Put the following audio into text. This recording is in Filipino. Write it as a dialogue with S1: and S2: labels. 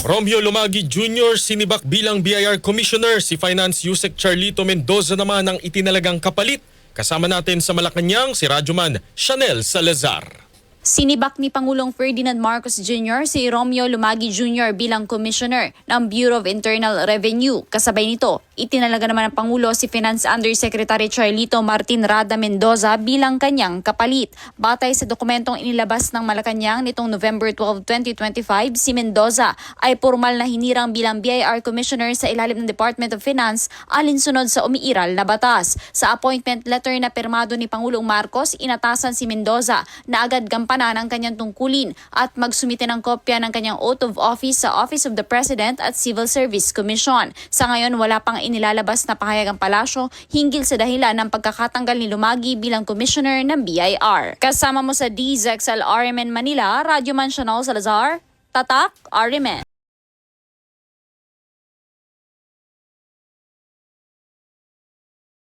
S1: Romeo Lumagi Jr. sinibak bilang BIR Commissioner. Si Finance Yusek Charlito Mendoza naman ang itinalagang kapalit. Kasama natin sa Malacanang si Radyoman Chanel Salazar.
S2: Sinibak ni Pangulong Ferdinand Marcos Jr. si Romeo Lumagi Jr. bilang Commissioner ng Bureau of Internal Revenue. Kasabay nito, itinalaga naman ng Pangulo si Finance Undersecretary Charlito Martin Rada Mendoza bilang kanyang kapalit. Batay sa dokumentong inilabas ng Malacanang nitong November 12, 2025, si Mendoza ay formal na hinirang bilang BIR Commissioner sa ilalim ng Department of Finance alinsunod sa umiiral na batas. Sa appointment letter na pirmado ni Pangulong Marcos, inatasan si Mendoza na agad gampanan ang kanyang tungkulin at magsumite ng kopya ng kanyang oath of office sa Office of the President at Civil Service Commission. Sa ngayon, wala pang inilalabas na pahayag ang palasyo hinggil sa dahilan ng pagkakatanggal ni Lumagi bilang Commissioner ng BIR. Kasama mo sa DZXL RMN Manila, Radyoman Chanel Salazar, Tatak RMN.